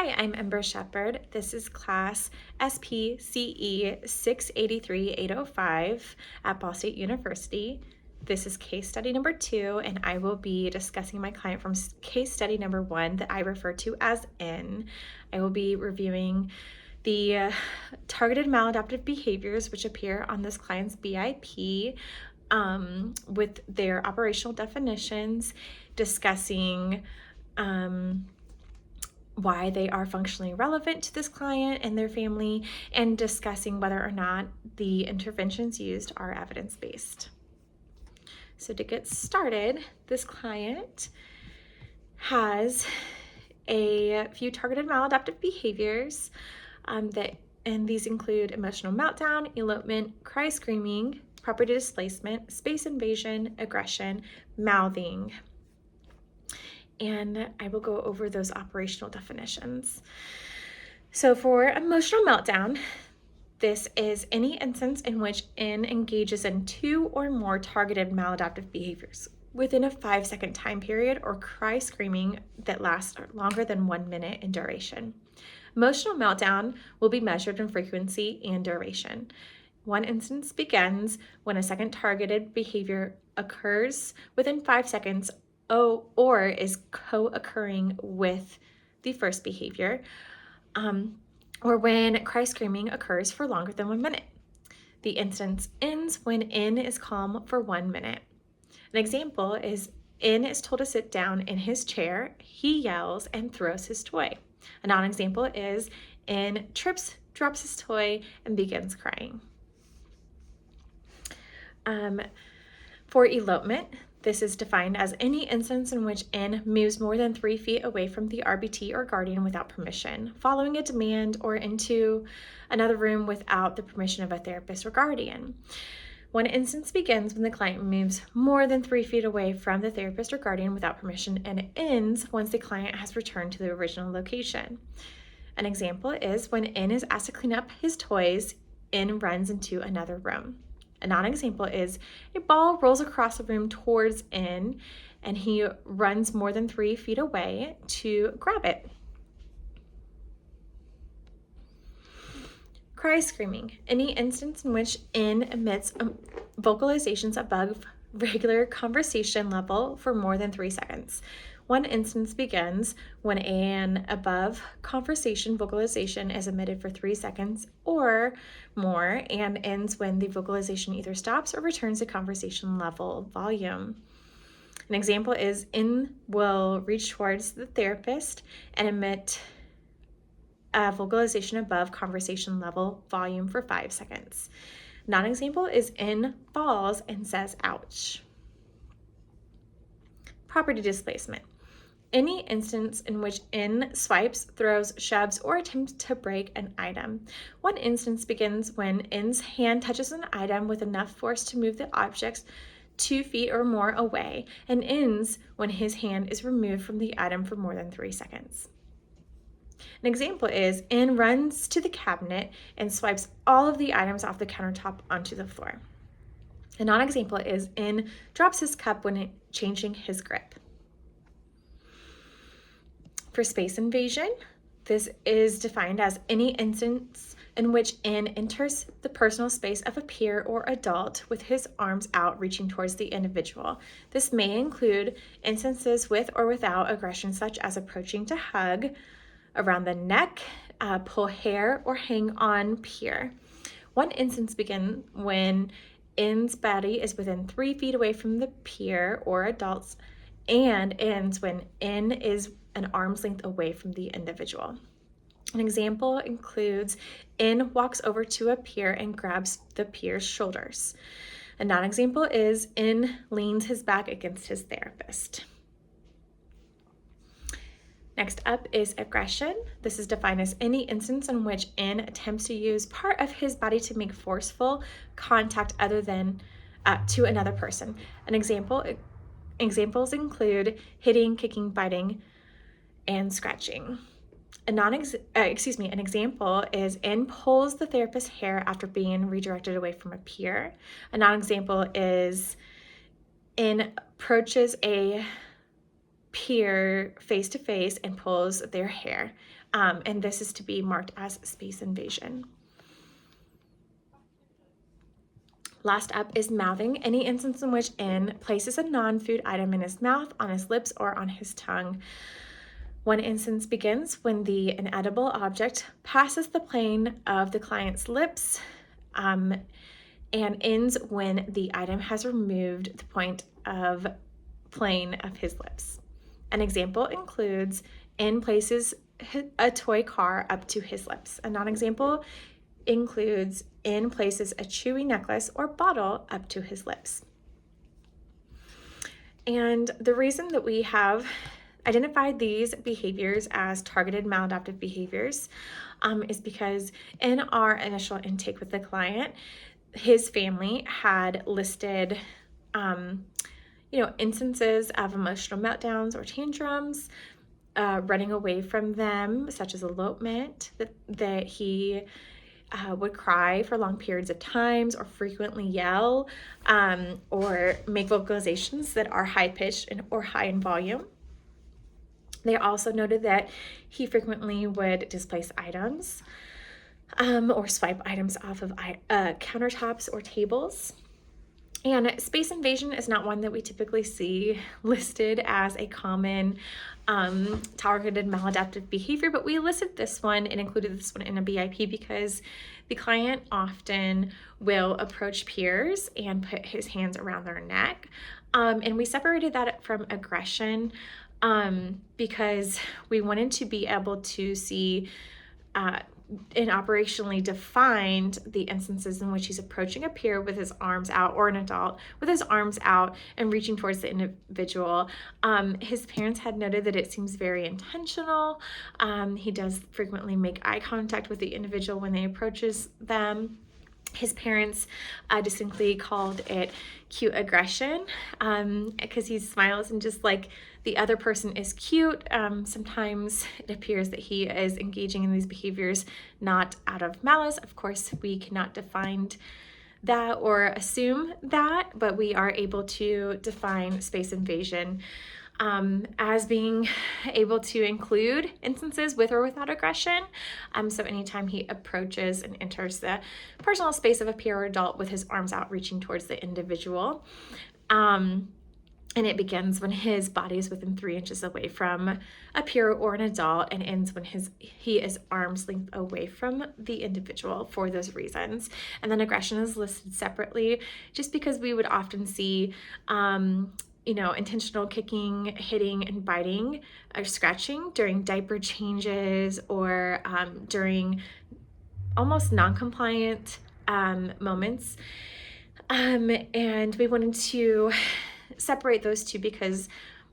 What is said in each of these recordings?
Hi, I'm Ember Shepherd. This is class SPCE 683-805 at Ball State University. This is case study number 2, and I will be discussing my client from case study number 1 that I refer to as N. I will be reviewing the targeted maladaptive behaviors which appear on this client's BIP with their operational definitions, discussing why they are functionally relevant to this client and their family, and discussing whether or not the interventions used are evidence-based. So to get started, this client has a few targeted maladaptive behaviors and these include emotional meltdown, elopement, cry screaming, property displacement, space invasion, aggression, mouthing. And I will go over those operational definitions. So for emotional meltdown, this is any instance in which N engages in 2 or more targeted maladaptive behaviors within a 5-second time period, or cry screaming that lasts longer than 1 minute in duration. Emotional meltdown will be measured in frequency and duration. One instance begins when a second targeted behavior occurs within 5 seconds or is co-occurring with the first behavior, or when cry screaming occurs for longer than 1 minute. The instance ends when N is calm for 1 minute. An example is N is told to sit down in his chair, he yells and throws his toy. A non-example is N trips, drops his toy, and begins crying. For elopement, this is defined as any instance in which N moves more than 3 feet away from the RBT or guardian without permission, following a demand, or into another room without the permission of a therapist or guardian. One instance begins when the client moves more than 3 feet away from the therapist or guardian without permission, and it ends once the client has returned to the original location. An example is when N is asked to clean up his toys, N runs into another room. A non-example is a ball rolls across the room towards N, and he runs more than 3 feet away to grab it. Cry screaming, any instance in which N emits vocalizations above regular conversation level for more than 3 seconds. One instance begins when an above conversation vocalization is emitted for 3 seconds or more, and ends when the vocalization either stops or returns to conversation level volume. An example is N will reach towards the therapist and emit a vocalization above conversation level volume for 5 seconds. Non-example is N falls and says ouch. Property displacement. Any instance in which N swipes, throws, shoves, or attempts to break an item. One instance begins when N's hand touches an item with enough force to move the object 2 feet or more away, and ends when his hand is removed from the item for more than 3 seconds. An example is N runs to the cabinet and swipes all of the items off the countertop onto the floor. A non-example is N drops his cup when changing his grip. For space invasion, this is defined as any instance in which N enters the personal space of a peer or adult with his arms out reaching towards the individual. This may include instances with or without aggression, such as approaching to hug around the neck, pull hair, or hang on peer. One instance begins when N's body is within 3 feet away from the peer or adults, and ends when N is an arm's length away from the individual. An example includes N walks over to a peer and grabs the peer's shoulders. A non-example is N leans his back against his therapist. Next up is aggression. This is defined as any instance in which N attempts to use part of his body to make forceful contact other than to another person. Examples include hitting, kicking, biting, and scratching. An example is N pulls the therapist's hair after being redirected away from a peer. A non-example is N approaches a peer face to face and pulls their hair. And this is to be marked as space invasion. Last up is mouthing, any instance in which N places a non-food item in his mouth, on his lips, or on his tongue. One instance begins when the inedible object passes the plane of the client's lips, and ends when the item has removed the point of plane of his lips. An example includes N places a toy car up to his lips. A non-example includes N places a chewy necklace or bottle up to his lips. And the reason that we have identified these behaviors as targeted maladaptive behaviors is because in our initial intake with the client, his family had listed instances of emotional meltdowns or tantrums, running away from them, such as elopement, that he would cry for long periods of times, or frequently yell, or make vocalizations that are high-pitched or high in volume. They also noted that he frequently would displace items or swipe items off of countertops or tables. And space invasion is not one that we typically see listed as a common targeted maladaptive behavior, but we listed this one and included this one in a BIP because the client often will approach peers and put his hands around their neck. And we separated that from aggression because we wanted to be able to see and operationally defined the instances in which he's approaching a peer with his arms out, or an adult with his arms out and reaching towards the individual. His parents had noted that it seems very intentional. He does frequently make eye contact with the individual when they approaches them. His parents distinctly called it cute aggression because he smiles and just like the other person is cute. Sometimes it appears that he is engaging in these behaviors not out of malice. Of course, we cannot define that or assume that, but we are able to define space invasion as being able to include instances with or without aggression. So anytime he approaches and enters the personal space of a peer or adult with his arms out reaching towards the individual. And it begins when his body is within 3 inches away from a peer or an adult, and ends when he is arm's length away from the individual for those reasons. And then aggression is listed separately just because we would often see intentional kicking, hitting, and biting or scratching during diaper changes or during almost non-compliant moments. And we wanted to separate those two because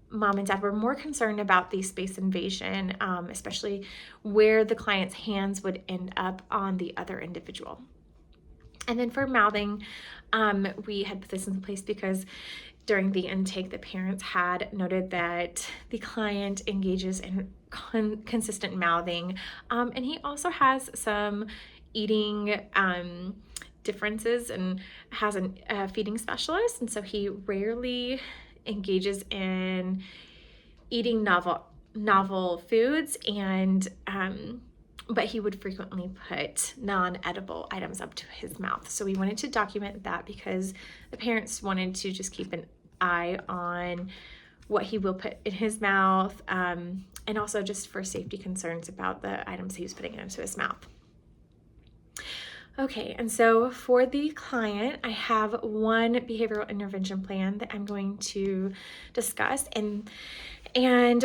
mom and dad were more concerned about the space invasion, especially where the client's hands would end up on the other individual. And then for mouthing, we had put this in place because during the intake, the parents had noted that the client engages in consistent mouthing, and he also has some eating differences and has a feeding specialist, and so he rarely engages in eating novel foods, and but he would frequently put non-edible items up to his mouth. So we wanted to document that because the parents wanted to just keep an eye on what he will put in his mouth, and also just for safety concerns about the items he was putting into his mouth. Okay, and so for the client, I have one behavioral intervention plan that I'm going to discuss, and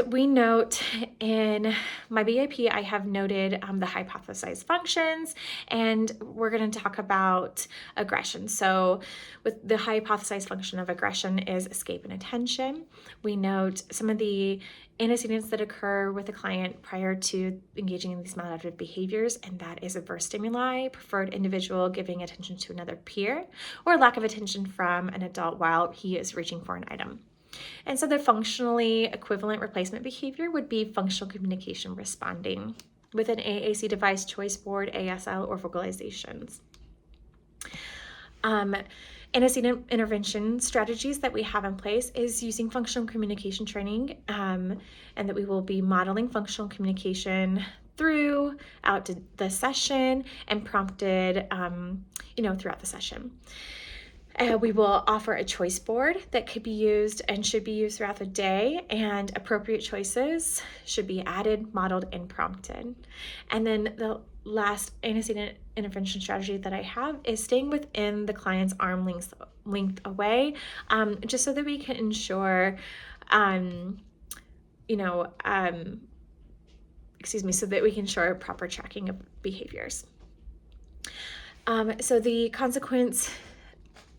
we note in my BIP, I have noted the hypothesized functions, and we're going to talk about aggression. So with the hypothesized function of aggression is escape and attention. We note some of the antecedents that occur with a client prior to engaging in these maladaptive behaviors, and that is adverse stimuli, preferred individual giving attention to another peer, or lack of attention from an adult while he is reaching for an item. And so the functionally equivalent replacement behavior would be functional communication responding with an AAC device, choice board, ASL, or vocalizations. Antecedent intervention strategies that we have in place is using functional communication training, and that we will be modeling functional communication throughout the session and prompted, throughout the session. We will offer a choice board that could be used and should be used throughout the day, and appropriate choices should be added, modeled, and prompted. And then the last antecedent intervention strategy that I have is staying within the client's arm length away, just so that we can ensure, so that we can ensure proper tracking of behaviors. So the consequence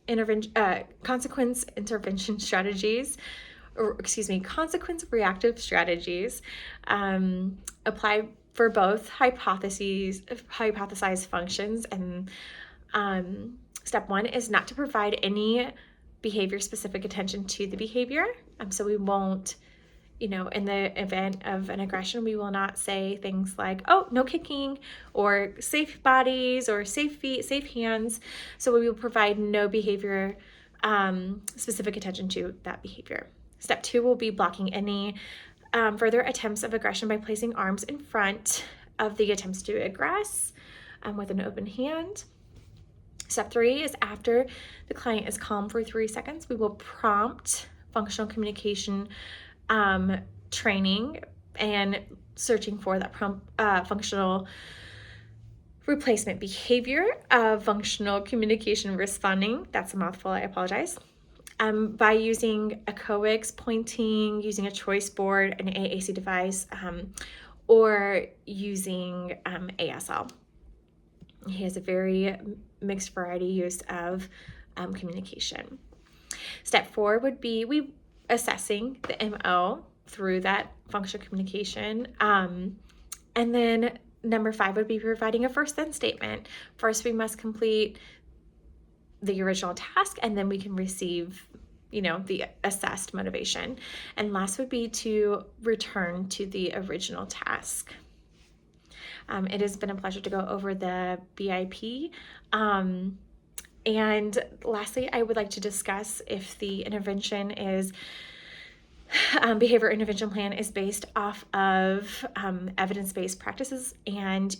intervention strategies, consequence reactive strategies, apply for both hypothesized functions. And step one is not to provide any behavior specific attention to the behavior. So we won't, in the event of an aggression, we will not say things like, oh, no kicking, or safe bodies, or safe feet, safe hands. So we will provide no behavior specific attention to that behavior. Step two will be blocking any further attempts of aggression by placing arms in front of the attempts to aggress with an open hand. Step three is after the client is calm for 3 seconds, we will prompt functional communication training and searching for that functional replacement behavior of functional communication responding. That's a mouthful, I apologize. By using a COEX, pointing, using a choice board, an AAC device, or using ASL. He has a very mixed variety use of communication. Step 4 would be assessing the MO through that functional communication. And then number 5 would be providing a first then statement. First, we must complete the original task, and then we can receive, the assessed motivation. And last would be to return to the original task. It has been a pleasure to go over the BIP. And lastly, I would like to discuss if the intervention is behavior intervention plan is based off of evidence-based practices, and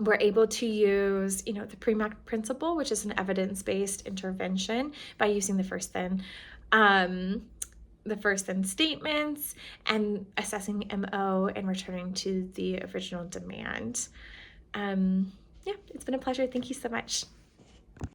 we're able to use the PREMAC principle, which is an evidence-based intervention, by using the first then statements and assessing the MO and returning to the original demand. It's been a pleasure. Thank you so much.